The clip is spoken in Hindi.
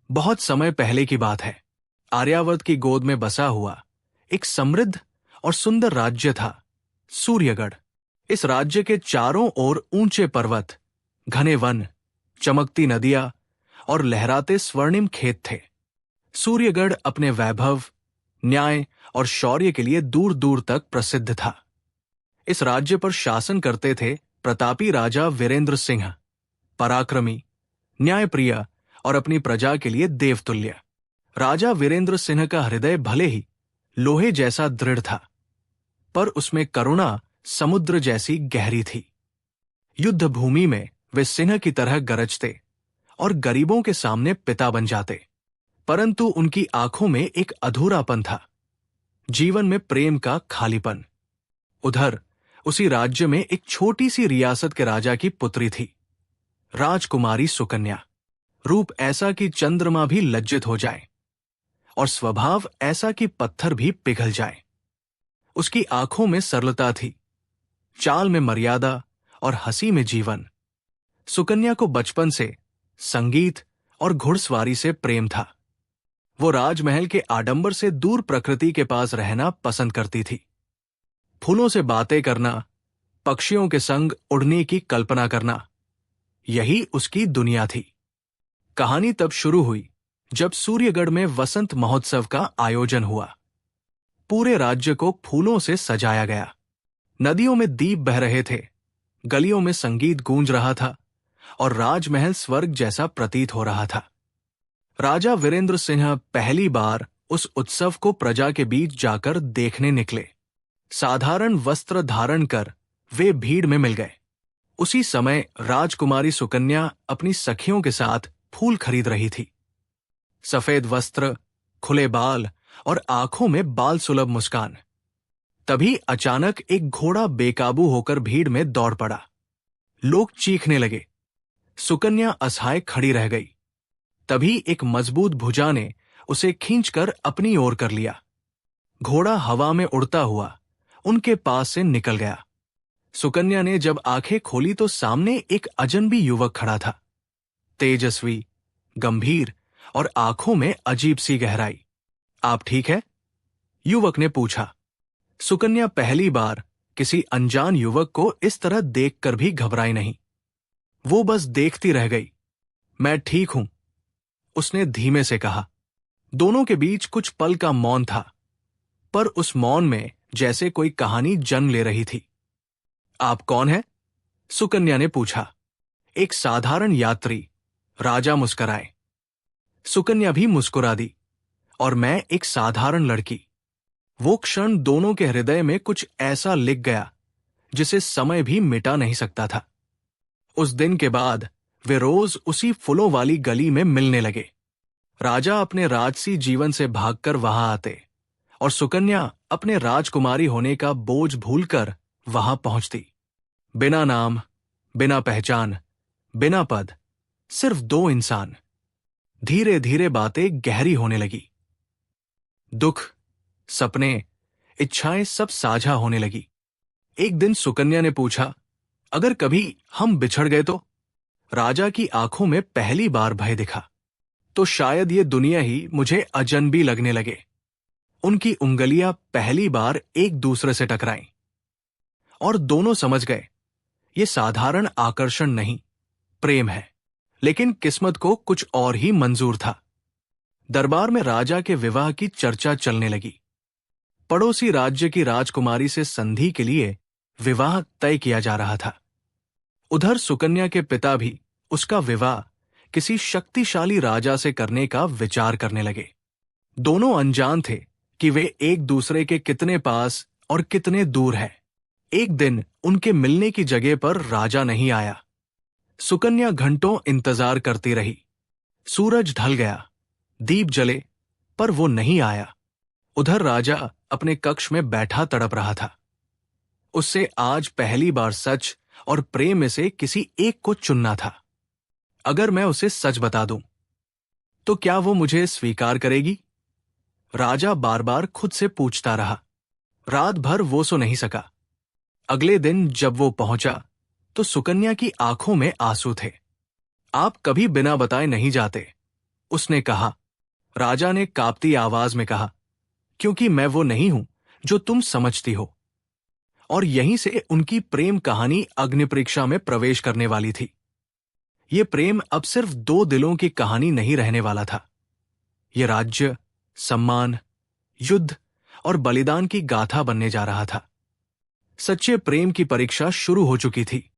बहुत समय पहले की बात है। आर्यावर्त की गोद में बसा हुआ एक समृद्ध और सुंदर राज्य था, सूर्यगढ़। इस राज्य के चारों ओर ऊंचे पर्वत, घने वन, चमकती नदियां और लहराते स्वर्णिम खेत थे। सूर्यगढ़ अपने वैभव, न्याय और शौर्य के लिए दूर दूर तक प्रसिद्ध था। इस राज्य पर शासन करते थे प्रतापी राजा वीरेंद्र सिंह, पराक्रमी, न्यायप्रिय और अपनी प्रजा के लिए देवतुल्य। राजा वीरेंद्र सिंह का हृदय भले ही लोहे जैसा दृढ़ था, पर उसमें करुणा समुद्र जैसी गहरी थी। युद्ध भूमि में वे सिंह की तरह गरजते और गरीबों के सामने पिता बन जाते, परंतु उनकी आंखों में एक अधूरापन था, जीवन में प्रेम का खालीपन। उधर उसी राज्य में एक छोटी सी रियासत के राजा की पुत्री थी, राजकुमारी सुकन्या। रूप ऐसा कि चंद्रमा भी लज्जित हो जाए और स्वभाव ऐसा कि पत्थर भी पिघल जाए। उसकी आंखों में सरलता थी, चाल में मर्यादा और हंसी में जीवन। सुकन्या को बचपन से संगीत और घुड़सवारी से प्रेम था। वो राजमहल के आडंबर से दूर प्रकृति के पास रहना पसंद करती थी। फूलों से बातें करना, पक्षियों के संग उड़ने की कल्पना करना, यही उसकी दुनिया थी। कहानी तब शुरू हुई जब सूर्यगढ़ में वसंत महोत्सव का आयोजन हुआ। पूरे राज्य को फूलों से सजाया गया। नदियों में दीप बह रहे थे, गलियों में संगीत गूंज रहा था और राजमहल स्वर्ग जैसा प्रतीत हो रहा था। राजा वीरेंद्र सिंह पहली बार उस उत्सव को प्रजा के बीच जाकर देखने निकले। साधारण वस्त्र धारण कर वे भीड़ में मिल गए। उसी समय राजकुमारी सुकन्या अपनी सखियों के साथ फूल खरीद रही थी। सफेद वस्त्र, खुले बाल और आंखों में बाल सुलभ मुस्कान। तभी अचानक एक घोड़ा बेकाबू होकर भीड़ में दौड़ पड़ा। लोग चीखने लगे। सुकन्या असहाय खड़ी रह गई। तभी एक मजबूत भुजा ने उसे खींचकर अपनी ओर कर लिया। घोड़ा हवा में उड़ता हुआ उनके पास से निकल गया। सुकन्या ने जब आंखें खोली तो सामने एक अजनबी युवक खड़ा था, तेजस्वी, गंभीर और आंखों में अजीब सी गहराई। आप ठीक है? युवक ने पूछा। सुकन्या पहली बार किसी अनजान युवक को इस तरह देखकर भी घबराई नहीं। वो बस देखती रह गई। मैं ठीक हूं, उसने धीमे से कहा। दोनों के बीच कुछ पल का मौन था, पर उस मौन में जैसे कोई कहानी जन्म ले रही थी। आप कौन हैं? सुकन्या ने पूछा। एक साधारण यात्री, राजा मुस्कुराए। सुकन्या भी मुस्कुरा दी। और मैं एक साधारण लड़की। वो क्षण दोनों के हृदय में कुछ ऐसा लिख गया जिसे समय भी मिटा नहीं सकता था। उस दिन के बाद वे रोज उसी फूलों वाली गली में मिलने लगे। राजा अपने राजसी जीवन से भागकर वहां आते और सुकन्या अपने राजकुमारी होने का बोझ भूलकर वहां पहुंचती। बिना नाम, बिना पहचान, बिना पद, सिर्फ दो इंसान। धीरे धीरे बातें गहरी होने लगी। दुख, सपने, इच्छाएं सब साझा होने लगी। एक दिन सुकन्या ने पूछा, अगर कभी हम बिछड़ गए तो? राजा की आंखों में पहली बार भय दिखा। तो शायद ये दुनिया ही मुझे अजनबी लगने लगे। उनकी उंगलियां पहली बार एक दूसरे से टकराईं और दोनों समझ गए, ये साधारण आकर्षण नहीं, प्रेम है। लेकिन किस्मत को कुछ और ही मंजूर था। दरबार में राजा के विवाह की चर्चा चलने लगी। पड़ोसी राज्य की राजकुमारी से संधि के लिए विवाह तय किया जा रहा था। उधर सुकन्या के पिता भी उसका विवाह किसी शक्तिशाली राजा से करने का विचार करने लगे। दोनों अनजान थे कि वे एक दूसरे के कितने पास और कितने दूर हैं। एक दिन उनके मिलने की जगह पर राजा नहीं आया। सुकन्या घंटों इंतजार करती रही। सूरज ढल गया, दीप जले, पर वो नहीं आया। उधर राजा अपने कक्ष में बैठा तड़प रहा था। उससे आज पहली बार सच और प्रेम में से किसी एक को चुनना था। अगर मैं उसे सच बता दूं, तो क्या वो मुझे स्वीकार करेगी? राजा बार बार खुद से पूछता रहा। रात भर वो सो नहीं सका। अगले दिन जब वो पहुंचा तो सुकन्या की आंखों में आंसू थे। आप कभी बिना बताए नहीं जाते, उसने कहा। राजा ने कांपती आवाज में कहा, क्योंकि मैं वो नहीं हूं जो तुम समझती हो। और यहीं से उनकी प्रेम कहानी अग्नि परीक्षा में प्रवेश करने वाली थी। ये प्रेम अब सिर्फ दो दिलों की कहानी नहीं रहने वाला था। ये राज्य, सम्मान, युद्ध और बलिदान की गाथा बनने जा रहा था। सच्चे प्रेम की परीक्षा शुरू हो चुकी थी।